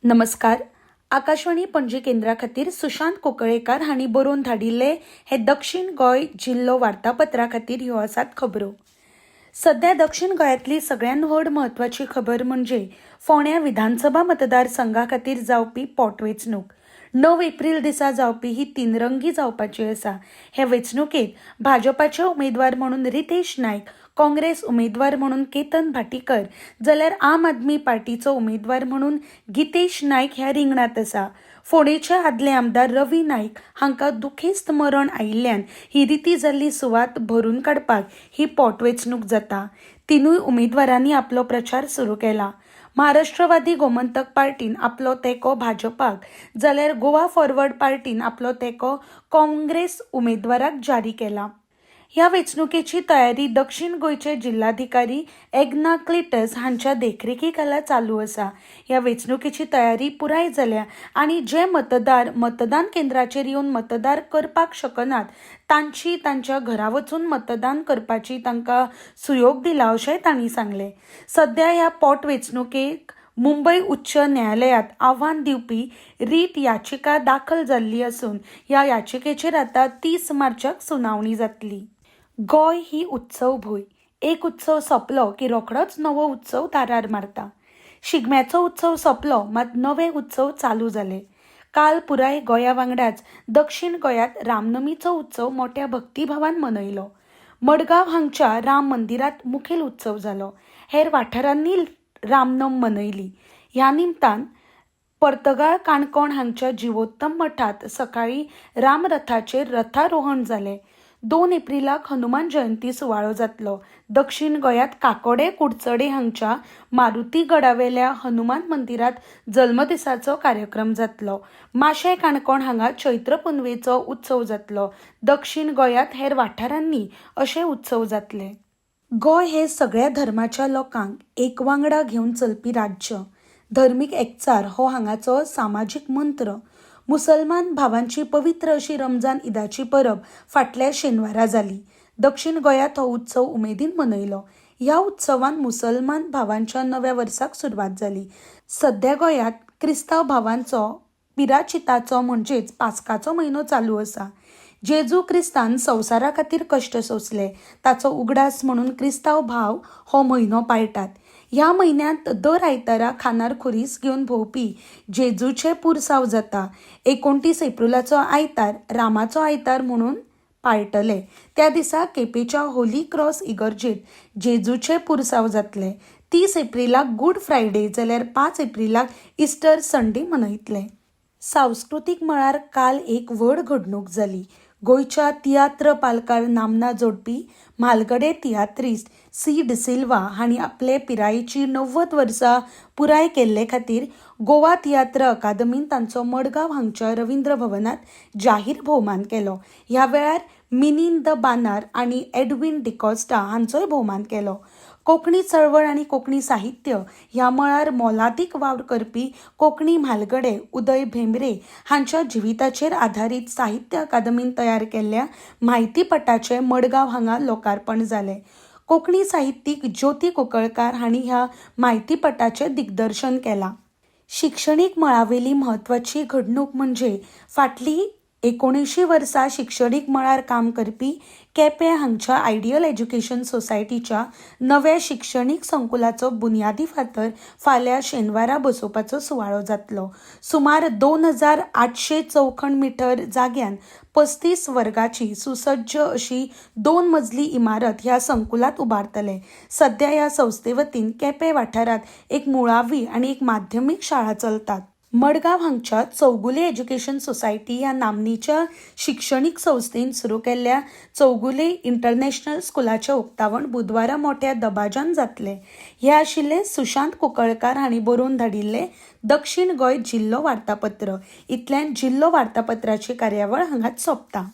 नमस्कार. आकाशवाणी पणजी केंद्रा खातीर सुशांत कोकळेकार हांणी बरोवन धाडिल्ले हे दक्षिण गोंय जिल्लो वार्तापत्रा खातीर ह्यो आसात खबरो. सध्या दक्षिण गोंयांतली सगळ्यांत व्हड म्हत्वाची खबर म्हणजे फोंड्या विधानसभा मतदारसंघा खातीर जावपी पोटवेंचणूक. 9 एप्रील दिसा जावपी ही तिनरंगी जावपाची आसा. हे वेंचणुकेत भाजपाचे उमेदवार म्हणून रितेश नायक, काँग्रेस उमेदवार म्हणून केतन भाटीकर जाल्यार आम आदमी पार्टीचो उमेदवार म्हणून गितेश नायक ह्या रिंगणात आसा. फोंडेचे आदले आमदार रवी नायक हांकां दुखेस्त मरण आयिल्ल्यान ही रिती जाल्ली सुवात भरून काडपाक ही पोटवेंचणूक जाता. तिनूय उमेदवारांनी आपलो प्रचार सुरू केला. महाराष्ट्रवादी गोमंतक पार्टीन आपलो तेंको भाजपाक जाल्यार गोवा फॉरवर्ड पार्टीन आपलो तेंको काँग्रेस उमेदवाराक जारी केला. ह्या वेंचणुकेची तयारी दक्षिण गोंयचे जिल्हाधिकारी एग्ना क्लिटस हांच्या देखरेखी खाला चालू आसा. ह्या वेंचणुकेची तयारी पुराय जाल्या आनी जे मतदार मतदान केंद्राचेर येवन मतदार करपाक शकनात तांची तांच्या घरा वचून मतदान करपाची तांकां सुयोग दिला अशेंय तांणी सांगलें. सध्या ह्या पोटवेंचणुकेक मुंबय उच्च न्यायालयात आव्हान दिवपी रीट याचिका दाखल जाल्ली असून ह्या याचिकेचेर आतां 30 मार्चाक सुनावणी जातली. गोंय ही उत्सव भूंय. एक उत्सव सोंपलो की रोखडोच नवो उत्सव दारार मारता. शिगम्याचो उत्सव सोंपलो मात नवे उत्सव चालू जाले. काल पुराय गोंया वांगडाच दक्षिण गोंयांत रामनमीचो उत्सव मोठ्या भक्तिभावान मनयलो. मडगांव हांगच्या राम मंदिरात मुखेल उत्सव जालो. हेर वाठारांनी रामनम मनयली. ह्या निमतान पर्तगाळ काणकोण हांगच्या जिवोत्तम मठात सकाळी रामरथाचेर रथारोहण जालें. 2 एप्रिलाक हनुमान जयंती सुवाळो जातलो. दक्षिण गोंयांत काकोडे कुडचडे हांगच्या मारुती गडावेल्या हनुमान मंदिरात जल्मदिसाचो कार्यक्रम जातलो. माशें काणकोण हांगा चैत्र पुनवेचो उत्सव जातलो. दक्षिण गोंयांत हेर वाठारांनी अशे उत्सव जातले. गोंय हे सगळ्या धर्माच्या लोकांक एक वांगडा घेवन चलपी राज्य. धर्मीक एकचार हो हांगाचो सामाजीक मंत्र. मुसलमान भावांची पवित्र अशी रमजान ईदाची परब फाटल्या शेनवारा जाली. दक्षिण गोंयांत हो उत्सव उमेदीन मनयलो. ह्या उत्सवान मुसलमान भावांच्या नव्या वर्साक सुरवात जाली. सध्या गोंयांत क्रिस्तांव भावांचो पिराचिताचो म्हणजेच पास्काचो म्हयनो चालू आसा. जेजू क्रिस्तान संवसारा खातीर कश्ट सोंसले ताचो उगडास म्हणून क्रिस्तांव भाव हो म्हयनो पाळटात. ह्या म्हयन्यांत दर आयतारा खानार खुरीस घेवन भोंवपी जेजूचे पुरसांव जाता. 29 एप्रिलाचो आयतार रामाचो आयतार म्हणून पाळटले. त्या दिसा केपेच्या होली क्रॉस इगर्जेत जेजूचे पुरसांव जातले. 30 एप्रिलाक गूड फ्रायडे जाल्यार 5 एप्रिलाक इस्टर संडे मनयतले. सांस्कृतीक मळार काल एक व्हड घडणूक जाली. गोंयच्या तियात्र पालकार नामना जोडपी म्हालगडे तियात्रिस्ट सी डिसिल्वा हांणी आपले पिरायेची 90 वर्सां पुराय केल्ले खातीर गोवा तियात्र अकादमीन तांचो मडगांव हांगच्या रवींद्र भवनात जाहीर भोवमान केलो. ह्या वेळार मिनीन द बानार आनी एडविन डिकॉस्टा हांचोय भोवमान केलो. कोंकणी चळवळ आनी कोंकणी साहित्य ह्या मळार मोलादीक वावर करपी कोंकणी म्हालगडे उदय भेंब्रे हांच्या जिविताचेर आधारीत साहित्य अकादमीन तयार केल्ल्या म्हायतीपटाचें मडगांव हांगा लोकार्पण जालें. कोंकणी साहित्यीक ज्योती कुंकळकार हांणी ह्या म्हायतीपटाचें दिग्दर्शन केलां. शिक्षणीक मळावेली म्हत्वाची घडणूक म्हणजे फाटली 19 वर्सां शिक्षणीक मळार काम करपी केपें हांगच्या आयडियल एज्युकेशन सोसायटीच्या नव्या शिक्षणीक संकुलाचो बुनयादी फातर फाल्यां शेनवारा बसोवपाचो सुवाळो जातलो. सुमार 2800 चौखण मिटर जाग्यान 35 वर्गाची सुसज्ज अशी 2 मजली इमारत ह्या संकुलात उबारतले. सध्या ह्या संस्थे वतीन केपें वाठारात एक मुळावी आनी एक माध्यमीक शाळा चलतात. मडगांव हांगच्या चौगुले एज्युकेशन सोसायटी ह्या नामनेच्या शिक्षणीक संस्थेन सुरू केल्ल्या चौगुले इंटरनॅशनल स्कुलाचें उक्तावण बुधवारा मोठ्या दबाज्यान जातलें. हे आशिल्ले सुशांत कुंकळकार हांणी बरोवन धाडिल्ले दक्षिण गोंय जिल्लो वार्तापत्र. इतल्यान जिल्लो वार्तापत्राची कार्यावळ हांगाच सोंपता.